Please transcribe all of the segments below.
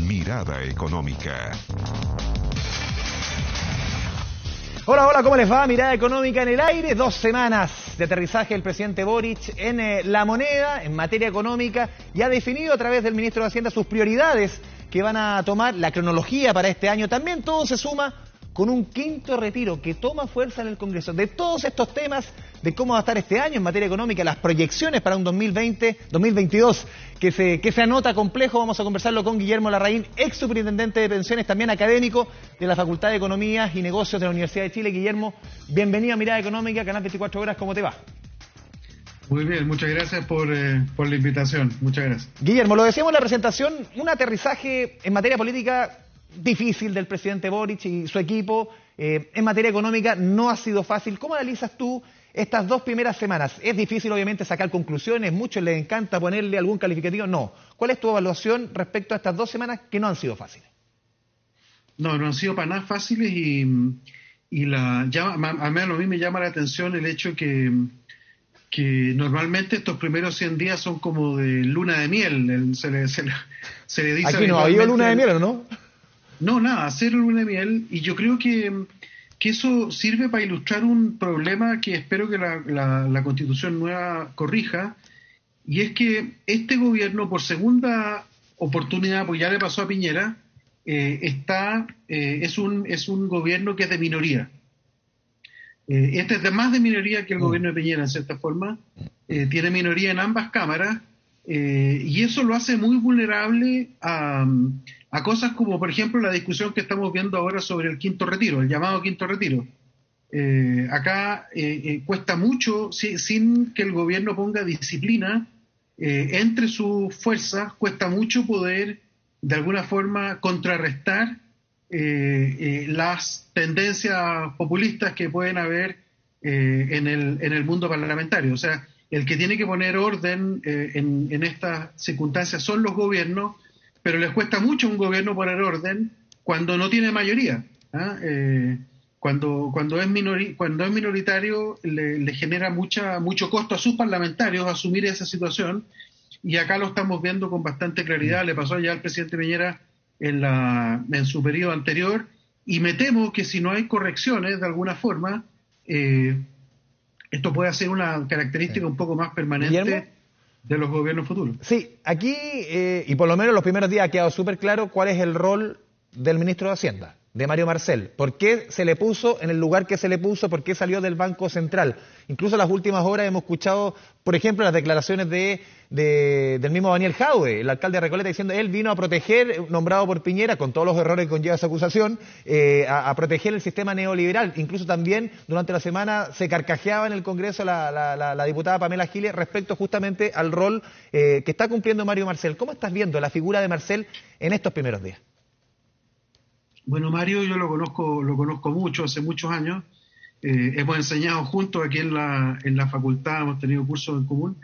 Mirada Económica. Hola, hola, ¿cómo les va? Mirada Económica en el aire. 2 semanas de aterrizaje del presidente Boric en La Moneda, en materia económica, y ha definido a través del ministro de Hacienda sus prioridades que van a tomar, la cronología para este año. También todo se suma con un quinto retiro que toma fuerza en el Congreso. De todos estos temas, de cómo va a estar este año en materia económica, las proyecciones para un 2020-2022, que se anota complejo, vamos a conversarlo con Guillermo Larraín, ex superintendente de pensiones, también académico de la Facultad de Economía y Negocios de la Universidad de Chile. Guillermo, bienvenido a Mirada Económica, Canal 24 Horas, ¿cómo te va? Muy bien, muchas gracias por la invitación, muchas gracias. Guillermo, lo decíamos en la presentación, un aterrizaje en materia política difícil del presidente Boric y su equipo. En materia económica no ha sido fácil. ¿Cómo analizas tú estas 2 primeras semanas? Es difícil obviamente sacar conclusiones, muchos les encanta ponerle algún calificativo, no. ¿Cuál es tu evaluación respecto a estas 2 semanas que no han sido fáciles? No han sido para nada fáciles y al menos a mí me llama la atención el hecho que normalmente estos primeros 100 días son como de luna de miel, se le dice. Aquí no había luna de miel, ¿no? No, nada, cero luna de miel, y yo creo que eso sirve para ilustrar un problema que espero que la Constitución nueva corrija, y es que este gobierno, por segunda oportunidad, pues ya le pasó a Piñera, es un gobierno que es de minoría. Este es de más de minoría que el gobierno de Piñera, en cierta forma. Tiene minoría en ambas cámaras, y eso lo hace muy vulnerable a cosas como, por ejemplo, la discusión que estamos viendo ahora sobre el quinto retiro, el llamado quinto retiro. Acá cuesta mucho, sin que el gobierno ponga disciplina entre sus fuerzas, cuesta mucho poder, de alguna forma, contrarrestar las tendencias populistas que pueden haber en el mundo parlamentario. O sea, el que tiene que poner orden en estas circunstancias son los gobiernos, pero les cuesta mucho a un gobierno poner orden cuando no tiene mayoría. Cuando es minoritario le genera mucho costo a sus parlamentarios asumir esa situación, y acá lo estamos viendo con bastante claridad. Le pasó ya al presidente Piñera en su periodo anterior, y me temo que si no hay correcciones de alguna forma, esto puede ser una característica un poco más permanente. ¿Guillermo? De los gobiernos futuros. Sí, aquí, y por lo menos los primeros días ha quedado súper claro cuál es el rol del ministro de Hacienda, de Mario Marcel. ¿Por qué se le puso en el lugar que se le puso? ¿Por qué salió del Banco Central? Incluso en las últimas horas hemos escuchado, por ejemplo, las declaraciones del mismo Daniel Jadue, el alcalde de Recoleta, diciendo él vino a proteger, nombrado por Piñera, con todos los errores que conlleva esa acusación, a proteger el sistema neoliberal. Incluso también durante la semana se carcajeaba en el Congreso la diputada Pamela Giles respecto justamente al rol que está cumpliendo Mario Marcel. ¿Cómo estás viendo la figura de Marcel en estos primeros días? Bueno, Mario yo lo conozco mucho, hace muchos años. Hemos enseñado juntos aquí en la facultad, hemos tenido cursos en común.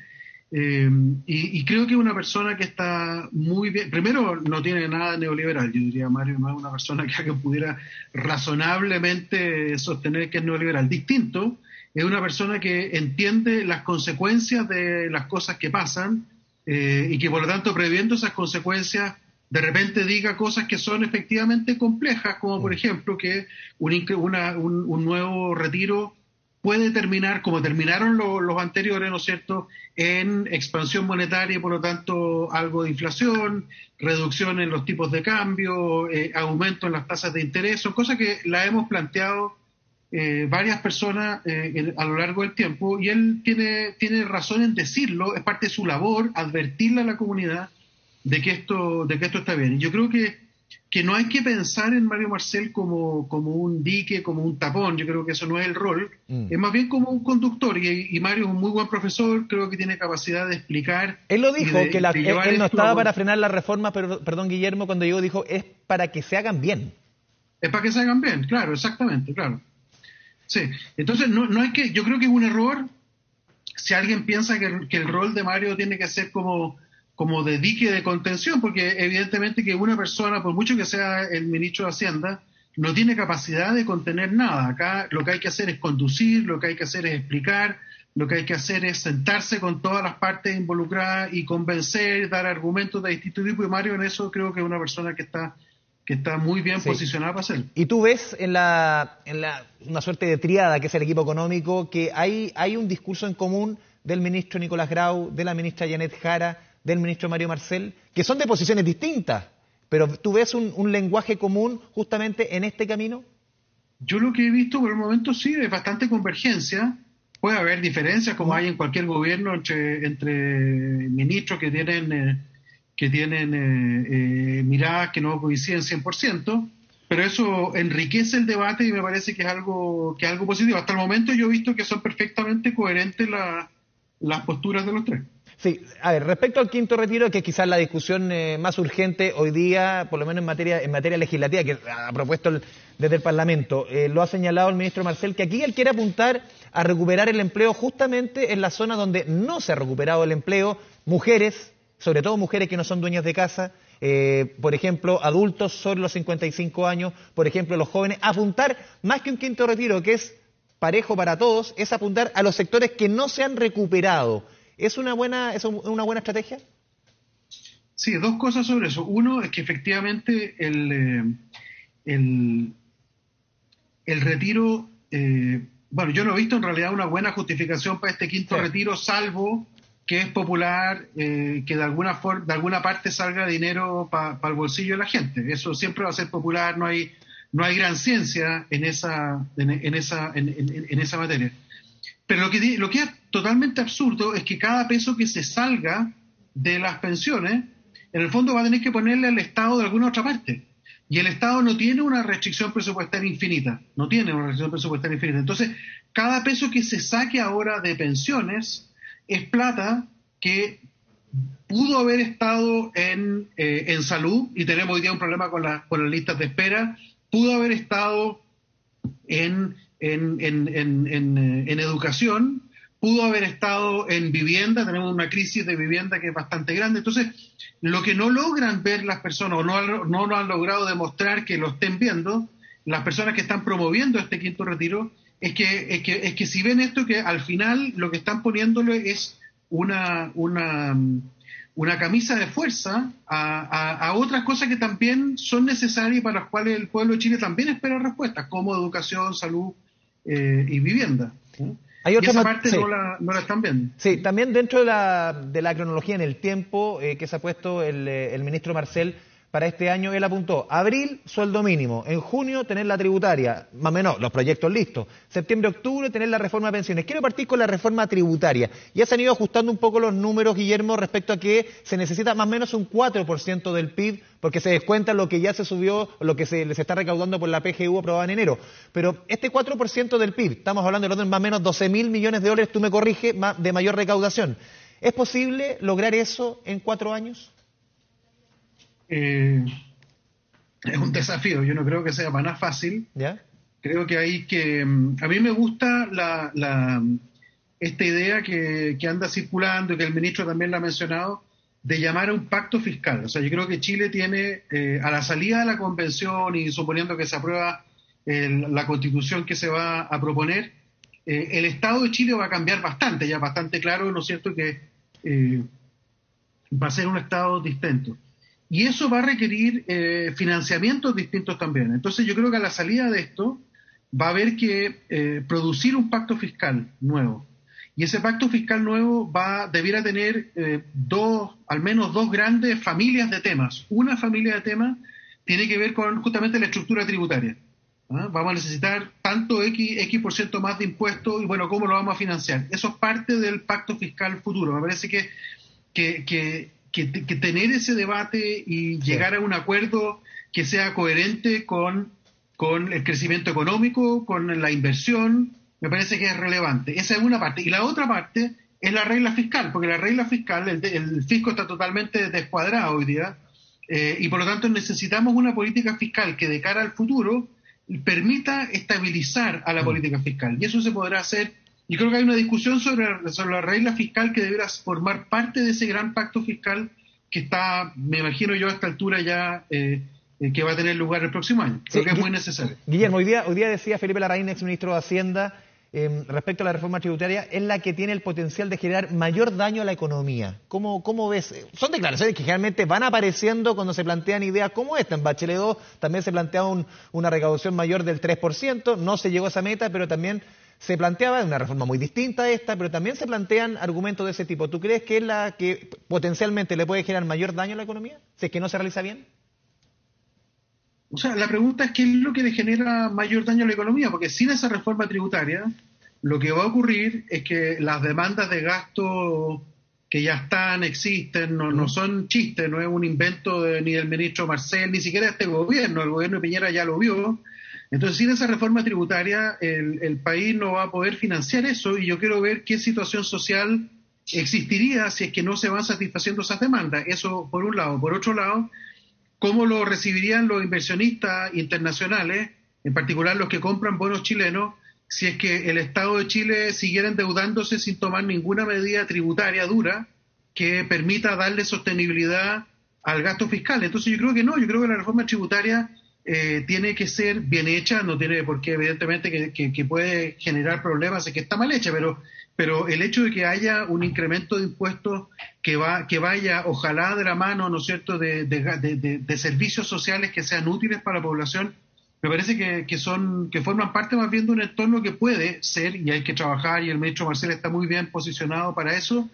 Y creo que es una persona que está muy bien. Primero, no tiene nada neoliberal. Yo diría, Mario no es una persona que pudiera razonablemente sostener que es neoliberal. Distinto, es una persona que entiende las consecuencias de las cosas que pasan, y que por lo tanto, previendo esas consecuencias, de repente diga cosas que son efectivamente complejas, como por ejemplo que un nuevo retiro puede terminar, como terminaron los anteriores, ¿no es cierto?, en expansión monetaria y por lo tanto algo de inflación, reducción en los tipos de cambio, aumento en las tasas de interés. Son cosas que las hemos planteado varias personas a lo largo del tiempo, y él tiene razón en decirlo. Es parte de su labor advertirle a la comunidad de que esto está bien. Y yo creo que no hay que pensar en Mario Marcel como un dique, como un tapón. Yo creo que eso no es el rol. Es más bien como un conductor, y Mario es un muy buen profesor, creo que tiene capacidad de explicar. Él lo dijo, que él no estaba para frenar la reforma, pero, perdón, Guillermo, cuando llegó dijo, es para que se hagan bien. Es para que se hagan bien, claro, exactamente, claro. Sí, entonces no hay que, yo creo que es un error si alguien piensa que el rol de Mario tiene que ser como de dique de contención, porque evidentemente que una persona, por mucho que sea el ministro de Hacienda, no tiene capacidad de contener nada. Acá lo que hay que hacer es conducir, lo que hay que hacer es explicar, lo que hay que hacer es sentarse con todas las partes involucradas y convencer, dar argumentos de distinto tipo, y Mario en eso creo que es una persona que está muy bien posicionada para hacerlo. Y tú ves en una suerte de triada que es el equipo económico que hay un discurso en común del ministro Nicolás Grau, de la ministra Janet Jara, del ministro Mario Marcel, que son de posiciones distintas, pero tú ves un lenguaje común justamente en este camino. Yo lo que he visto por el momento sí es bastante convergencia. Puede haber diferencias como hay en cualquier gobierno entre ministros que tienen miradas que no coinciden 100%, pero eso enriquece el debate y me parece que es algo positivo. Hasta el momento yo he visto que son perfectamente coherentes las posturas de los tres. Sí, a ver, respecto al quinto retiro, que es quizás la discusión más urgente hoy día, por lo menos en materia legislativa, que ha propuesto desde el Parlamento, lo ha señalado el ministro Marcel, que aquí él quiere apuntar a recuperar el empleo justamente en la zona donde no se ha recuperado el empleo, mujeres, sobre todo mujeres que no son dueñas de casa, por ejemplo, adultos sobre los 55 años, por ejemplo, los jóvenes, apuntar más que un quinto retiro, que es parejo para todos, es apuntar a los sectores que no se han recuperado. ¿Es una buena estrategia? Sí, dos cosas sobre eso. Uno es que efectivamente el retiro, bueno, yo no he visto en realidad una buena justificación para este quinto retiro, salvo que es popular, que de alguna parte salga dinero para el bolsillo de la gente. Eso siempre va a ser popular, no hay gran ciencia en esa materia. Pero lo que es totalmente absurdo es que cada peso que se salga de las pensiones, en el fondo va a tener que ponerle al Estado de alguna otra parte. Y el Estado no tiene una restricción presupuestaria infinita. Entonces, cada peso que se saque ahora de pensiones es plata que pudo haber estado en salud, y tenemos hoy día un problema con las listas de espera, pudo haber estado en educación, pudo haber estado en vivienda, tenemos una crisis de vivienda que es bastante grande. Entonces, lo que no logran ver las personas, o no lo han logrado demostrar que lo estén viendo, las personas que están promoviendo este quinto retiro, es que si ven esto, que al final lo que están poniéndole es una camisa de fuerza a otras cosas que también son necesarias y para las cuales el pueblo de Chile también espera respuestas, como educación, salud y vivienda. Hay otra esa parte no la están viendo. Sí, también dentro de la cronología en el tiempo que se ha puesto el ministro Marcel para este año, él apuntó: abril, sueldo mínimo; en junio, tener la tributaria, más o menos los proyectos listos; septiembre, octubre, tener la reforma de pensiones. Quiero partir con la reforma tributaria. Ya se han ido ajustando un poco los números, Guillermo, respecto a que se necesita más o menos un 4% del PIB, porque se descuenta lo que ya se subió, lo que se les está recaudando por la PGU aprobada en enero. Pero este 4% del PIB, estamos hablando de más o menos 12.000 millones de dólares, tú me corriges, de mayor recaudación. ¿Es posible lograr eso en 4 años? Es un desafío, yo no creo que sea para nada fácil. ¿Ya? Creo que a mí me gusta esta idea que anda circulando y que el ministro también la ha mencionado, de llamar a un pacto fiscal. O sea, yo creo que Chile tiene, a la salida de la convención y suponiendo que se aprueba la constitución que se va a proponer, el Estado de Chile va a cambiar bastante, ya bastante claro, ¿no es cierto?, que va a ser un Estado distinto. Y eso va a requerir financiamientos distintos también. Entonces yo creo que a la salida de esto va a haber que producir un pacto fiscal nuevo. Y ese pacto fiscal nuevo debiera tener al menos dos grandes familias de temas. Una familia de temas tiene que ver con justamente la estructura tributaria. Vamos a necesitar tanto X% más de impuestos y bueno, ¿cómo lo vamos a financiar? Eso es parte del pacto fiscal futuro. Me parece que tener ese debate y llegar a un acuerdo que sea coherente con el crecimiento económico, con la inversión, me parece que es relevante. Esa es una parte. Y la otra parte es la regla fiscal, porque la regla fiscal, el fisco está totalmente descuadrado hoy día, y por lo tanto necesitamos una política fiscal que de cara al futuro permita estabilizar a la política fiscal. Y eso se podrá hacer. Y creo que hay una discusión sobre la regla fiscal que deberá formar parte de ese gran pacto fiscal que está, me imagino yo, a esta altura ya que va a tener lugar el próximo año. Creo que es muy necesario. Guillermo, hoy día decía Felipe Larraín, exministro de Hacienda, respecto a la reforma tributaria es la que tiene el potencial de generar mayor daño a la economía. ¿Cómo ves? Son declaraciones que generalmente van apareciendo cuando se plantean ideas como esta. En Bachelet 2 también se planteaba una recaudación mayor del 3%, no se llegó a esa meta, pero también se planteaba una reforma muy distinta a esta, pero también se plantean argumentos de ese tipo. ¿Tú crees que es la que potencialmente le puede generar mayor daño a la economía, si es que no se realiza bien? O sea, la pregunta es qué es lo que le genera mayor daño a la economía, porque sin esa reforma tributaria, lo que va a ocurrir es que las demandas de gasto que ya existen, no son chistes, no es un invento ni del ministro Marcel, ni siquiera de este gobierno, el gobierno de Piñera ya lo vio. Entonces, sin esa reforma tributaria, el país no va a poder financiar eso, y yo quiero ver qué situación social existiría si es que no se van satisfaciendo esas demandas. Eso por un lado. Por otro lado, ¿cómo lo recibirían los inversionistas internacionales, en particular los que compran bonos chilenos, si es que el Estado de Chile siguiera endeudándose sin tomar ninguna medida tributaria dura que permita darle sostenibilidad al gasto fiscal? Entonces yo creo que no, yo creo que la reforma tributaria tiene que ser bien hecha, no tiene por qué, evidentemente, que puede generar problemas, es que está mal hecha, pero el hecho de que haya un incremento de impuestos que vaya, ojalá de la mano, ¿no es cierto?, de servicios sociales que sean útiles para la población, me parece que forman parte más bien de un entorno que puede ser, y hay que trabajar, y el ministro Marcel está muy bien posicionado para eso,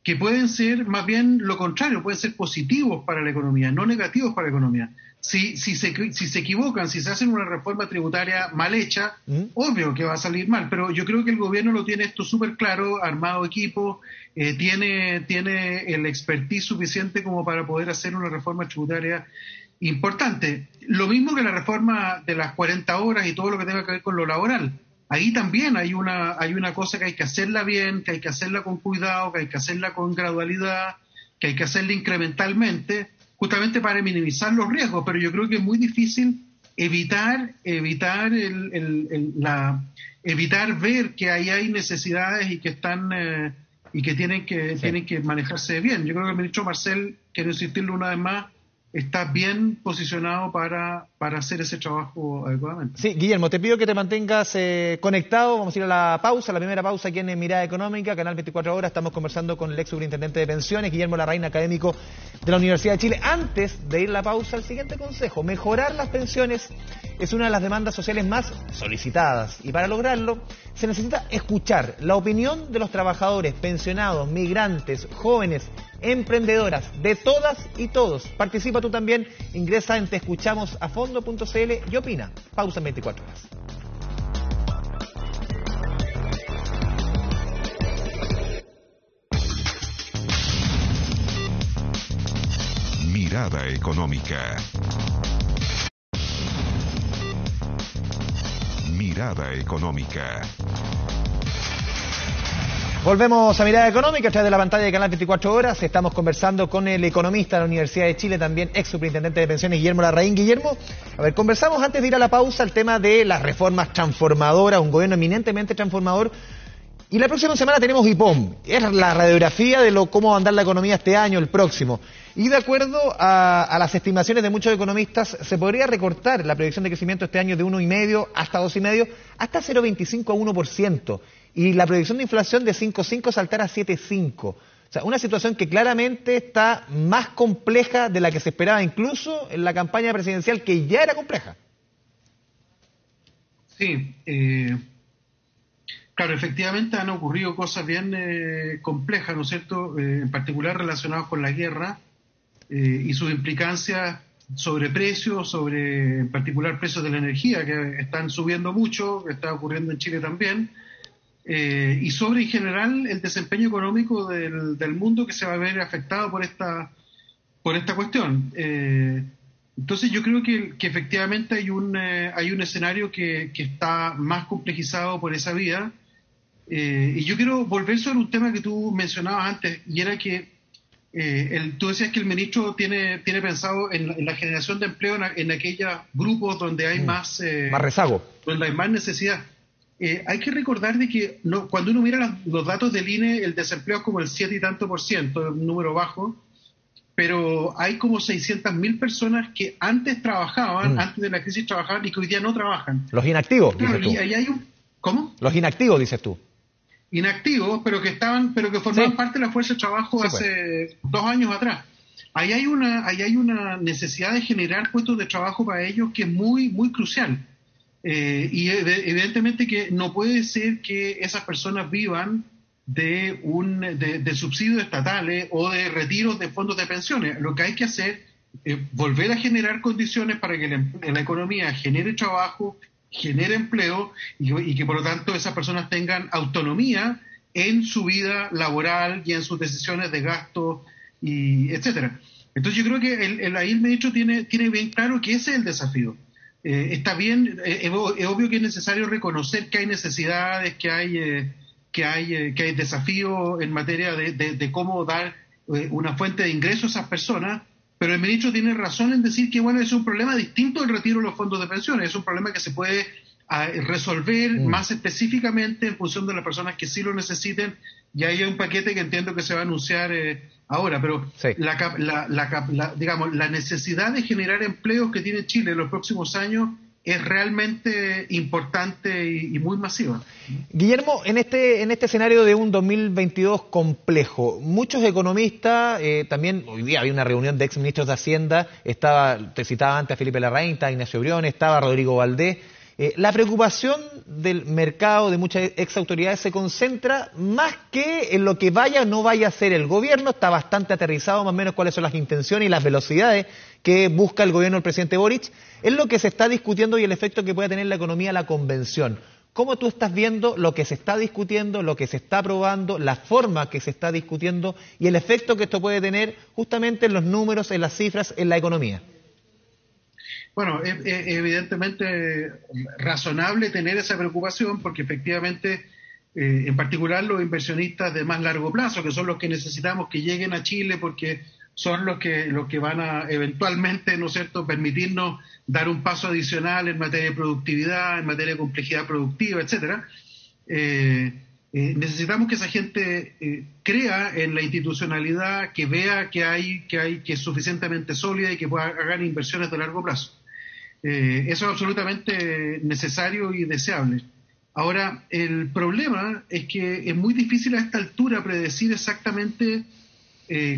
que pueden ser más bien lo contrario, pueden ser positivos para la economía, no negativos para la economía. Si se equivocan, si se hacen una reforma tributaria mal hecha, obvio que va a salir mal, pero yo creo que el gobierno lo tiene esto súper claro, armado equipo, tiene el expertise suficiente como para poder hacer una reforma tributaria importante. Lo mismo que la reforma de las 40 horas y todo lo que tenga que ver con lo laboral. Ahí también hay una cosa que hay que hacerla bien, que hay que hacerla con cuidado, que hay que hacerla con gradualidad, que hay que hacerla incrementalmente, justamente para minimizar los riesgos, pero yo creo que es muy difícil evitar ver que ahí hay necesidades y que están y que tienen que manejarse bien. Yo creo que el ministro Marcel, quiero insistirlo una vez más, está bien posicionado para hacer ese trabajo adecuadamente. Sí, Guillermo, te pido que te mantengas conectado. Vamos a ir a la pausa, la primera pausa aquí en Mirada Económica, Canal 24 Horas. Estamos conversando con el ex superintendente de pensiones, Guillermo Larraín, académico de la Universidad de Chile. Antes de ir a la pausa, el siguiente consejo: mejorar las pensiones es una de las demandas sociales más solicitadas, y para lograrlo se necesita escuchar la opinión de los trabajadores, pensionados, migrantes, jóvenes, emprendedoras, de todas y todos. Participa tú también, ingresa en teescuchamosafondo.cl y opina. Pausa en 24 horas. Mirada Económica. Mirada Económica. Volvemos a Mirada Económica a través de la pantalla de Canal 24 Horas. Estamos conversando con el economista de la Universidad de Chile, también ex superintendente de pensiones, Guillermo Larraín. Guillermo, a ver, conversamos antes de ir a la pausa el tema de las reformas transformadoras, un gobierno eminentemente transformador. Y la próxima semana tenemos IPOM, es la radiografía de cómo va a andar la economía este año, el próximo. Y de acuerdo a las estimaciones de muchos economistas, se podría recortar la proyección de crecimiento este año de 1,5 hasta 2,5, hasta 0,25 a 1%. Y la proyección de inflación de 5,5 saltar a 7,5. O sea, una situación que claramente está más compleja de la que se esperaba, incluso en la campaña presidencial, que ya era compleja. Sí, claro, efectivamente han ocurrido cosas bien complejas, ¿no es cierto?, en particular relacionadas con la guerra y sus implicancias sobre precios, en particular precios de la energía, que están subiendo mucho, que está ocurriendo en Chile también, y sobre en general el desempeño económico del mundo, que se va a ver afectado por esta cuestión. Entonces yo creo que efectivamente hay un escenario que está más complejizado por esa vía. Y yo quiero volver sobre un tema que tú mencionabas antes, y era que tú decías que el ministro tiene pensado en la generación de empleo en aquellos grupos donde hay más rezago, donde hay más necesidad. Hay que recordar de que cuando uno mira los datos del INE, el desempleo es como el 7 y tanto %, un número bajo, pero hay como 600.000 personas que antes trabajaban, antes de la crisis trabajaban, y que hoy día no trabajan. Los inactivos, claro, dices tú. Y ahí hay ¿Cómo? Los inactivos, dices tú. Inactivos, pero que formaban parte de la fuerza de trabajo hace 2 años atrás. Ahí hay una necesidad de generar puestos de trabajo para ellos que es muy, muy crucial. Y evidentemente que no puede ser que esas personas vivan de subsidios estatales o de retiros de fondos de pensiones. Lo que hay que hacer es volver a generar condiciones para que la economía genere trabajo, genere empleo y que por lo tanto esas personas tengan autonomía en su vida laboral y en sus decisiones de gasto y etcétera. Entonces yo creo que ahí el ministro tiene bien claro que ese es el desafío. Está bien, es obvio que es necesario reconocer que hay necesidades, que hay desafíos en materia de cómo dar una fuente de ingresos a esas personas, pero el ministro tiene razón en decir que bueno, es un problema distinto del retiro de los fondos de pensiones, es un problema que se puede resolver más específicamente en función de las personas que sí lo necesiten, y hay un paquete que entiendo que se va a anunciar ahora, pero sí. Digamos, la necesidad de generar empleos que tiene Chile en los próximos años es realmente importante y muy masiva. Guillermo, en este escenario de un 2022 complejo, muchos economistas, también hoy día había una reunión de exministros de Hacienda, te citaba antes a Felipe Larraín, estaba Ignacio Briones, estaba Rodrigo Valdés. La preocupación del mercado de muchas exautoridades se concentra más que en lo que vaya o no vaya a hacer el gobierno. Está bastante aterrizado más o menos cuáles son las intenciones y las velocidades que busca el gobierno del presidente Boric. Es lo que se está discutiendo y el efecto que puede tener la economía la convención. ¿Cómo tú estás viendo lo que se está discutiendo, lo que se está aprobando, la forma que se está discutiendo y el efecto que esto puede tener justamente en los números, en las cifras, en la economía? Bueno, es evidentemente razonable tener esa preocupación porque efectivamente, en particular los inversionistas de más largo plazo, que son los que necesitamos que lleguen a Chile porque son los que van a eventualmente, ¿no es cierto?, permitirnos dar un paso adicional en materia de productividad, en materia de complejidad productiva, etcétera. Necesitamos que esa gente crea en la institucionalidad, que vea que es suficientemente sólida y que pueda hacer inversiones de largo plazo. Eso es absolutamente necesario y deseable. Ahora, el problema es que es muy difícil a esta altura predecir exactamente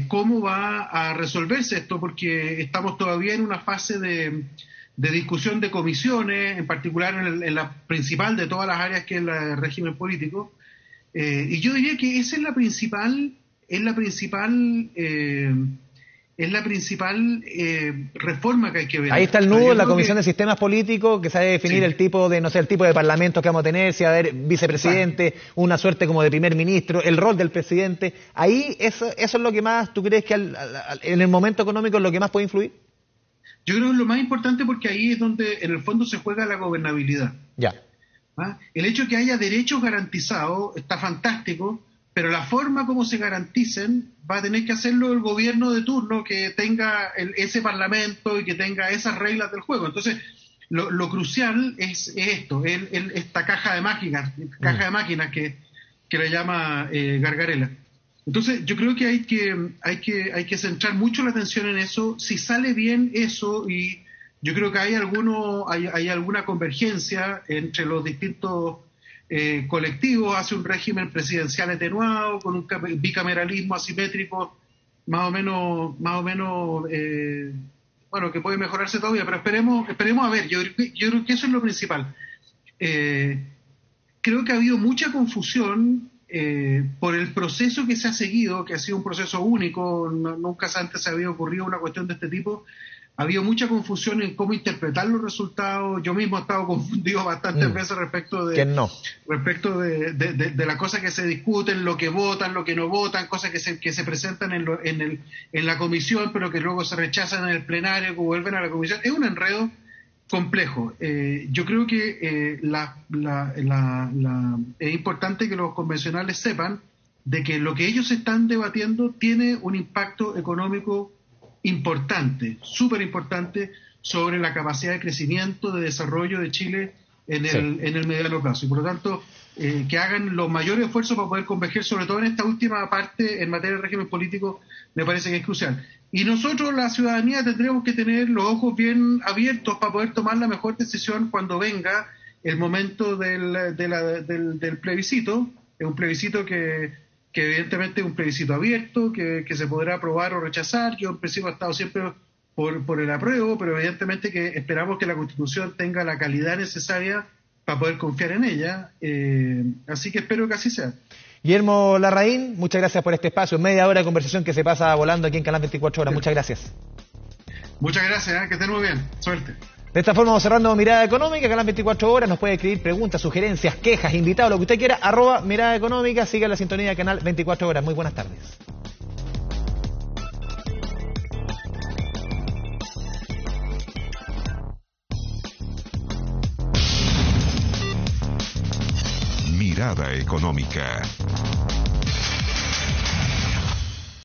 cómo va a resolverse esto, porque estamos todavía en una fase de discusión de comisiones, en particular en la principal de todas las áreas, que es el régimen político. Y yo diría que esa es la principal reforma que hay que ver. Ahí está el nudo en la Comisión de Sistemas Políticos, que se ha de definir sí. el tipo de parlamento que vamos a tener, si va a haber vicepresidente, una suerte como de primer ministro, el rol del presidente. Ahí eso es lo que más, ¿tú crees que en el momento económico es lo que más puede influir? Yo creo que es lo más importante porque ahí es donde en el fondo se juega la gobernabilidad. Ya. El hecho de que haya derechos garantizados está fantástico, pero la forma como se garanticen va a tener que hacerlo el gobierno de turno, que tenga ese parlamento y que tenga esas reglas del juego. Entonces, lo crucial es esto, esta caja de máquinas que le llama Gargarella. Entonces, yo creo que hay que centrar mucho la atención en eso. Si sale bien eso, y yo creo que hay alguna convergencia entre los distintos colectivos hacia un régimen presidencial atenuado, con un bicameralismo asimétrico más o menos bueno, que puede mejorarse todavía, pero esperemos a ver. Yo creo que eso es lo principal. Creo que ha habido mucha confusión por el proceso que se ha seguido, que ha sido un proceso único, nunca antes se había ocurrido una cuestión de este tipo. Ha habido mucha confusión en cómo interpretar los resultados. Yo mismo he estado confundido bastantes veces respecto de las cosas que se discuten, lo que votan, lo que no votan, cosas que se presentan en la comisión, pero que luego se rechazan en el plenario, que vuelven a la comisión. Es un enredo complejo. Yo creo que es importante que los convencionales sepan de que lo que ellos están debatiendo tiene un impacto económico importante, súper importante, sobre la capacidad de crecimiento, de desarrollo de Chile en el mediano plazo. Y por lo tanto, que hagan los mayores esfuerzos para poder converger, sobre todo en esta última parte en materia de régimen político, me parece que es crucial. Y nosotros, la ciudadanía, tendremos que tener los ojos bien abiertos para poder tomar la mejor decisión cuando venga, el momento del plebiscito. Es un plebiscito que evidentemente es un plebiscito abierto, que se podrá aprobar o rechazar. Yo en principio he estado siempre por el apruebo, pero evidentemente que esperamos que la Constitución tenga la calidad necesaria para poder confiar en ella, así que espero que así sea. Guillermo Larraín, muchas gracias por este espacio, media hora de conversación que se pasa volando aquí en Canal 24 Horas, muchas gracias. Muchas gracias, que estén muy bien, suerte. De esta forma vamos cerrando Mirada Económica, Canal 24 Horas, nos puede escribir preguntas, sugerencias, quejas, invitados, lo que usted quiera, @Mirada Económica, siga la sintonía de Canal 24 Horas, muy buenas tardes. Mirada Económica.